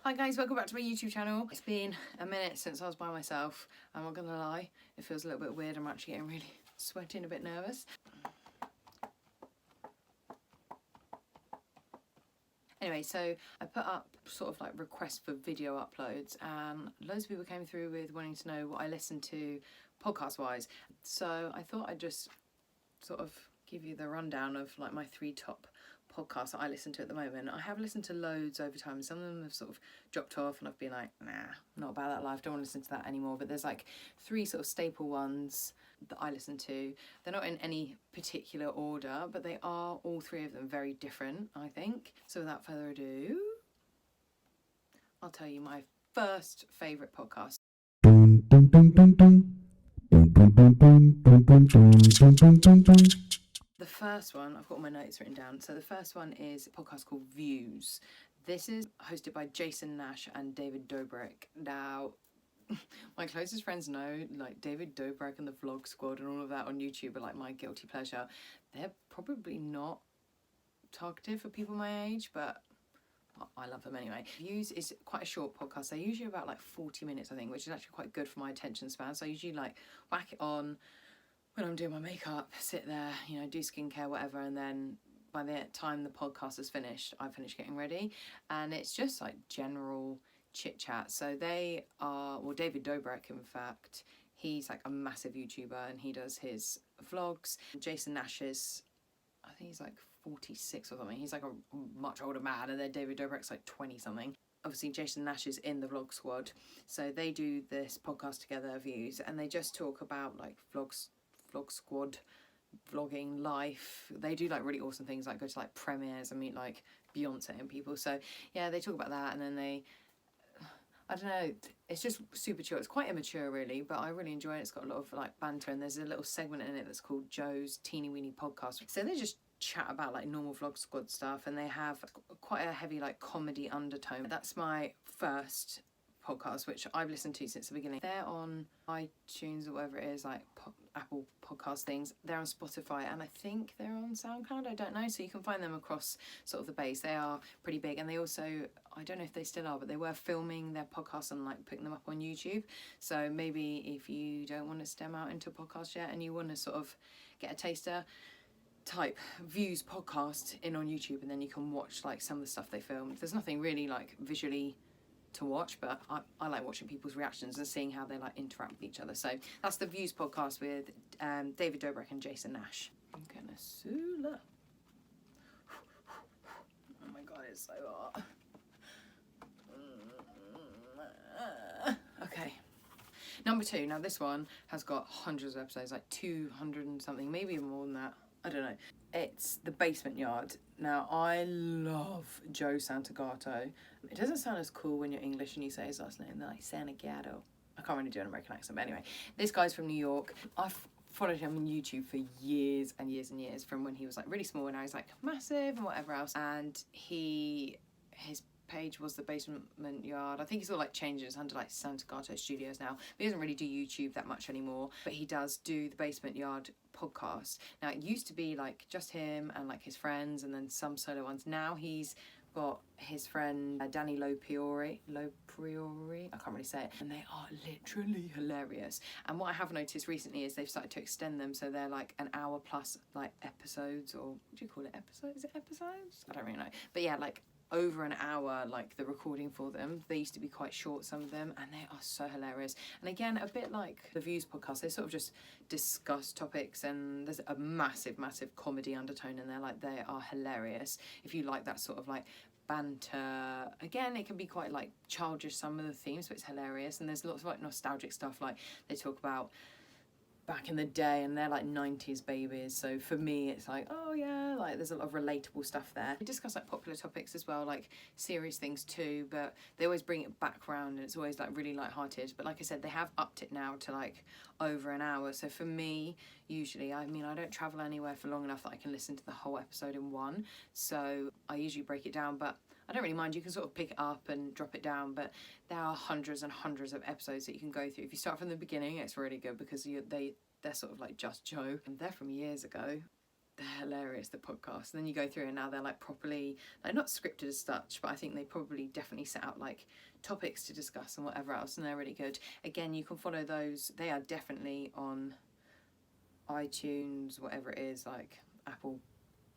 Hi guys, welcome back to my YouTube channel. It's been a minute since I was by myself. I'm not gonna lie, it feels a little bit weird. I'm actually getting really sweaty and a bit nervous. Anyway, so I put up sort of like requests for video uploads and loads of people came through with wanting to know what I listen to podcast wise. So I thought I'd just sort of give you the rundown of like my 3 top podcasts that I listen to at the moment. I have listened to loads over time. Some of them have sort of dropped off and I've been like, nah, not about that life, don't want to listen to that anymore. But there's like 3 sort of staple ones that I listen to. They're not in any particular order, but they are all 3 of them very different, I think. So without further ado, I'll tell you my first favourite podcast. The first one, I've got my notes written down. So the first one is a podcast called Views. This is hosted by Jason Nash and David Dobrik. Now, my closest friends know like David Dobrik and the Vlog Squad and all of that on YouTube are like my guilty pleasure. They're probably not targeted for people my age, but I love them anyway. Views is quite a short podcast. They're usually about like 40 minutes, I think, which is actually quite good for my attention span. So I usually like whack it on when I'm doing my makeup, sit there, you know, do skincare, whatever, and then by the time the podcast is finished, I've finished getting ready. And it's just like general chit chat. So they are, well, David Dobrik, in fact, he's like a massive YouTuber and he does his vlogs. Jason Nash is, I think he's like 46 or something. He's like a much older man, and then David Dobrik's like 20 something. Obviously Jason Nash is in the Vlog Squad, so they do this podcast together, Views, and they just talk about like Vlog Squad, vlogging, life. They do like really awesome things, like go to like premieres and meet like Beyonce and people. So yeah, they talk about that, and then they, I don't know, it's just super chill. It's quite immature really, but I really enjoy it. It's got a lot of like banter, and there's a little segment in it that's called Joe's Teeny Weeny Podcast. So they just chat about like normal Vlog Squad stuff, and they have quite a heavy like comedy undertone. That's my first podcast, which I've listened to since the beginning. They're on iTunes or whatever it is, like Apple podcast things. They're on Spotify, and I think they're on SoundCloud, I don't know. So you can find them across sort of the base. They are pretty big, and they also, I don't know if they still are, but they were filming their podcasts and like putting them up on YouTube. So maybe if you don't want to stem out into podcasts yet and you want to sort of get a taster, type Views podcast in on YouTube, and then you can watch like some of the stuff they filmed. There's nothing really like visually to watch, but I like watching people's reactions and seeing how they like interact with each other. So that's the Views podcast with David Dobrik and Jason Nash. I'm gonna Sula. Oh my god, it's so hot. Okay. Number 2. Now this one has got hundreds of episodes, like 200 and something, maybe even more than that. I don't know. It's The Basement Yard. Now, I love Joe Santagato. It doesn't sound as cool when you're English and you say his last name, like Santagato. I can't really do an American accent, but anyway. This guy's from New York. I've followed him on YouTube for years and years and years, from when he was like really small and now he's like massive and whatever else. And his page was The Basement Yard. I think he's all like changed. It's under like Santagato Studios now. But he doesn't really do YouTube that much anymore, but he does do The Basement Yard podcast. Now it used to be like just him and like his friends and then some solo ones. Now he's got his friend Danny Lopriori, I can't really say it, and they are literally hilarious. And what I have noticed recently is they've started to extend them, so they're like an hour plus like episodes, or what do you call it, episodes? Is it episodes? I don't really know, but yeah, like over an hour, like the recording for them. They used to be quite short, some of them, and they are so hilarious. And again, a bit like the Views podcast, they sort of just discuss topics, and there's a massive comedy undertone in there. Like, they are hilarious if you like that sort of like banter. Again, it can be quite like childish, some of the themes, but it's hilarious. And there's lots of like nostalgic stuff, like they talk about back in the day, and they're like 90s babies, so for me it's like, oh yeah, like there's a lot of relatable stuff there. They discuss like popular topics as well, like serious things too, but they always bring it back around, and it's always like really lighthearted. But like I said, they have upped it now to like over an hour. So for me, usually, I mean, I don't travel anywhere for long enough that I can listen to the whole episode in one, so I usually break it down. But I don't really mind, you can sort of pick it up and drop it down, but there are hundreds and hundreds of episodes that you can go through. If you start from the beginning, it's really good, because they're sort of like just Joe, and they're from years ago. they're hilarious, the podcast. And then you go through and now they're like properly, like not scripted as such, but I think they probably definitely set out like topics to discuss and whatever else, and they're really good. Again, you can follow those. They are definitely on iTunes, whatever it is, like Apple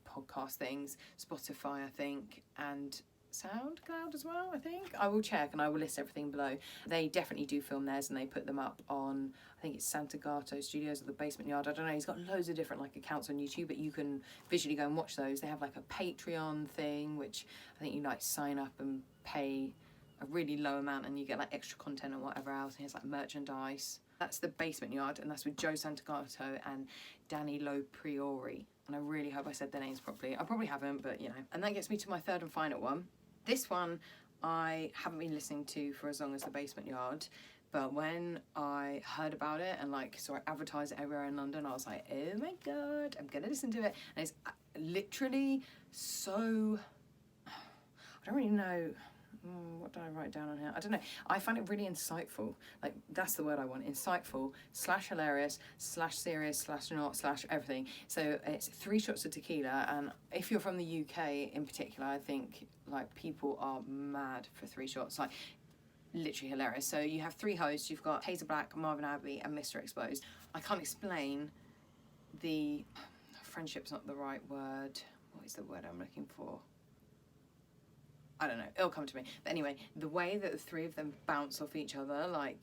podcast things, Spotify, I think, and SoundCloud as well, I think. I will check and I will list everything below. They definitely do film theirs and they put them up on, I think it's Santagato Studios or the Basement Yard. I don't know. He's got loads of different like accounts on YouTube, but you can visually go and watch those. They have like a Patreon thing, which I think you like sign up and pay a really low amount and you get like extra content and whatever else. And it's like merchandise. That's the Basement Yard, and that's with Joe Santagato and Danny Lo Priori. And I really hope I said their names properly. I probably haven't, but you know. And that gets me to my third and final one. This one I haven't been listening to for as long as the Basement Yard, but when I heard about it and like saw it advertised everywhere in London, I was like, oh my god, I'm gonna listen to it. And it's literally so, I don't really know, what did I write down on here? I don't know. I find it really insightful. Like, that's the word I want. Insightful / hilarious / serious / not / everything. So it's 3 shots of tequila. And if you're from the UK in particular, I think like people are mad for 3 shots. Like, literally hilarious. So you have 3 hosts. You've got Hazel Black, Marvin Abbey, and Mr. Exposed. I can't explain the friendship's not the right word. What is the word I'm looking for? I don't know, it'll come to me. But anyway, the way that the 3 of them bounce off each other, like,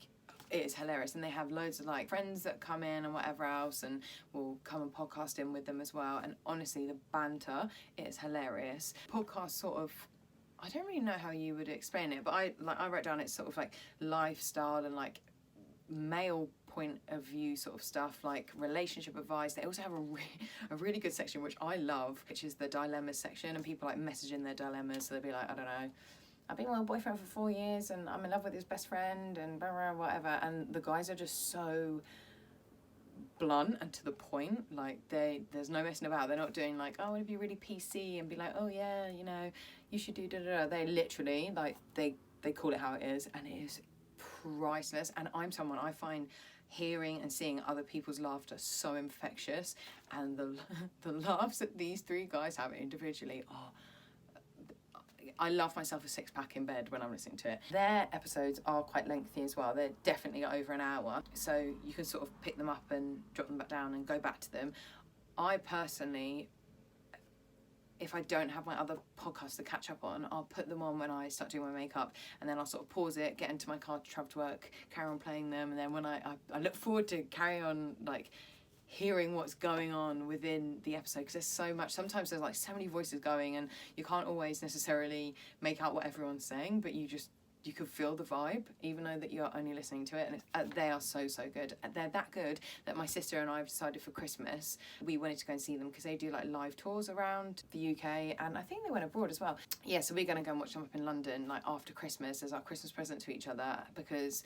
it is hilarious. And they have loads of like friends that come in and whatever else and will come and podcast in with them as well. And honestly, the banter is hilarious. Podcast sort of, I don't really know how you would explain it, but I wrote down it's sort of like lifestyle and like male point of view sort of stuff, like relationship advice. They also have a really good section which I love, which is the dilemmas section, and people like message in their dilemmas. So they'll be like, I don't know, I've been with a boyfriend for 4 years and I'm in love with his best friend and blah, blah, whatever. And the guys are just so blunt and to the point. Like, there's no messing about. They're not doing like, oh, I want to be really PC and be like, oh yeah, you know, you should do da da da. They literally like they call it how it is, and it is priceless. And I'm someone, I find hearing and seeing other people's laughter so infectious, and the laughs that these 3 guys have individually are, I laugh myself a 6-pack in bed when I'm listening to it. Their episodes are quite lengthy as well. They're definitely over an hour, so you can sort of pick them up and drop them back down and go back to them. I personally, if I don't have my other podcasts to catch up on, I'll put them on when I start doing my makeup, and then I'll sort of pause it, get into my car to travel to work, carry on playing them, and then when I look forward to carry on like hearing what's going on within the episode, because there's so much. Sometimes there's like so many voices going and you can't always necessarily make out what everyone's saying, but you can feel the vibe even though that you're only listening to it. And they are so good. They're that good that my sister and I have decided for Christmas we wanted to go and see them, because they do like live tours around the UK, and I think they went abroad as well. Yeah, so we're going to go and watch them up in London like after Christmas as our Christmas present to each other, because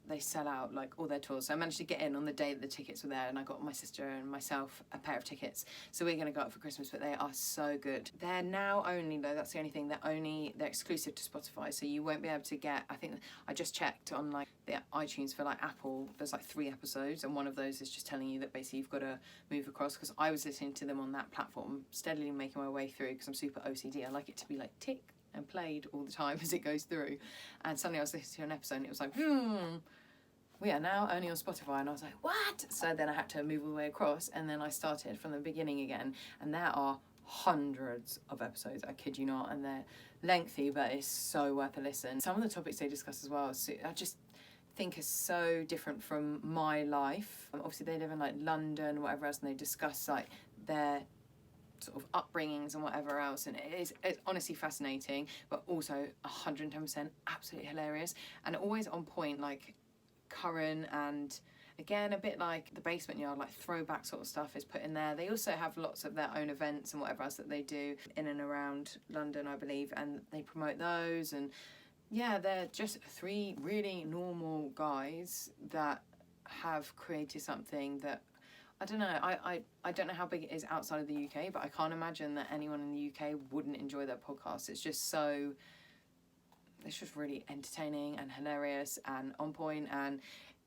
they sell out like all their tours. So I managed to get in on the day that the tickets were there, and I got my sister and myself a pair of tickets. So we're going to go up for Christmas, but they are so good. They're now only, though, that's the only thing, they're exclusive to Spotify, so you won't be able to get, I think, I just checked on like the iTunes for like Apple, there's like 3 episodes, and one of those is just telling you that basically you've got to move across, because I was listening to them on that platform, steadily making my way through, because I'm super OCD. I like it to be like tick and played all the time as it goes through. And suddenly I was listening to an episode and it was like, we are now only on Spotify, and I was like, what? So then I had to move all the way across, and then I started from the beginning again, and there are hundreds of episodes, I kid you not, and they're lengthy, but it's so worth a listen. Some of the topics they discuss as well, so I just think is so different from my life. Obviously they live in like London, whatever else, and they discuss like their sort of upbringings and whatever else, and it's honestly fascinating, but also 110% absolutely hilarious, and always on point, like current, and again a bit like the Basement Yard, like throwback sort of stuff is put in there. They also have lots of their own events and whatever else that they do in and around London, I believe, and they promote those. And yeah, they're just 3 really normal guys that have created something that, I don't know, I don't know how big it is outside of the UK, but I can't imagine that anyone in the UK wouldn't enjoy their podcast. It's just really entertaining and hilarious and on point, and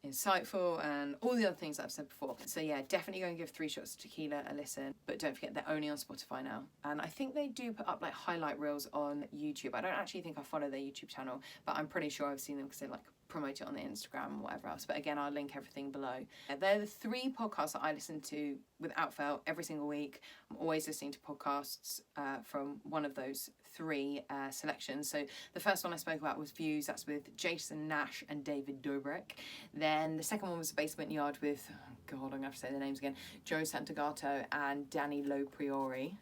insightful and all the other things that I've said before. So yeah, definitely go and give 3 Shots of Tequila a listen, but don't forget they're only on Spotify now, and I think they do put up like highlight reels on YouTube. I don't actually think I follow their YouTube channel, but I'm pretty sure I've seen them because they like promote it on the Instagram or whatever else. But again, I'll link everything below. They're the 3 podcasts that I listen to without fail every single week. I'm always listening to podcasts from one of those 3 selections. So the first one I spoke about was Views. That's with Jason Nash and David Dobrik. Then the second one was Basement Yard with, oh God, I'm going to have to say the names again, Joe Santagato and Danny Lopriori.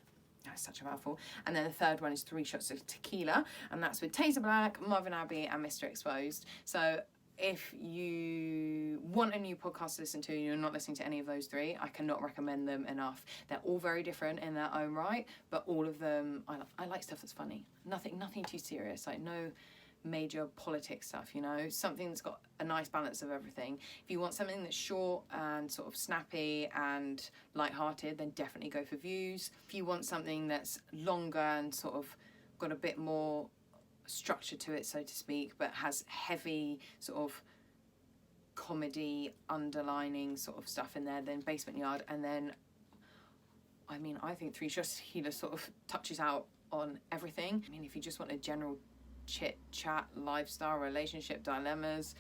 That's such a mouthful. And then the third one is 3 Shots of Tequila, and that's with Taser Black, Marvin Abbey and Mr. Exposed. So if you want a new podcast to listen to and you're not listening to any of those 3, I cannot recommend them enough. They're all very different in their own right, but all of them, I like stuff that's funny. Nothing too serious, like no major politics stuff, you know, something that's got a nice balance of everything. If you want something that's short and sort of snappy and light-hearted, then definitely go for Views. If you want something that's longer and sort of got a bit more structure to it, so to speak, but has heavy sort of comedy underlining sort of stuff in there, then Basement Yard. And then I mean, I think 3 Shots of Tequila sort of touches out on everything. I mean, if you just want a general chit chat, lifestyle, relationship dilemmas,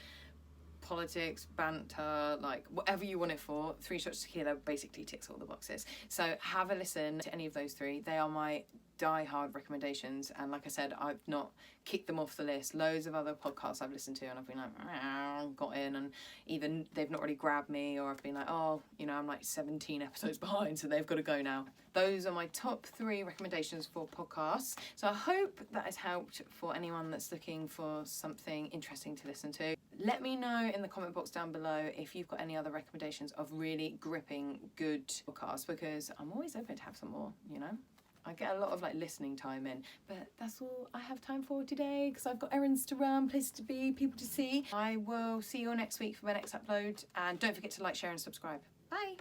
politics, banter, like whatever you want it for, 3 Shots of Tequila basically ticks all the boxes. So have a listen to any of those 3. They are my die-hard recommendations, and like I said, I've not kicked them off the list. Loads of other podcasts I've listened to and I've been like, got in, and either they've not really grabbed me, or I've been like, oh, you know, I'm like 17 episodes behind, so they've got to go now. Those are my top 3 recommendations for podcasts. So I hope that has helped for anyone that's looking for something interesting to listen to. Let me know in the comment box down below if you've got any other recommendations of really gripping good podcasts, because I'm always open to have some more, you know. I get a lot of like listening time in, but that's all I have time for today because I've got errands to run, places to be, people to see. I will see you all next week for my next upload, and don't forget to like, share and subscribe. Bye!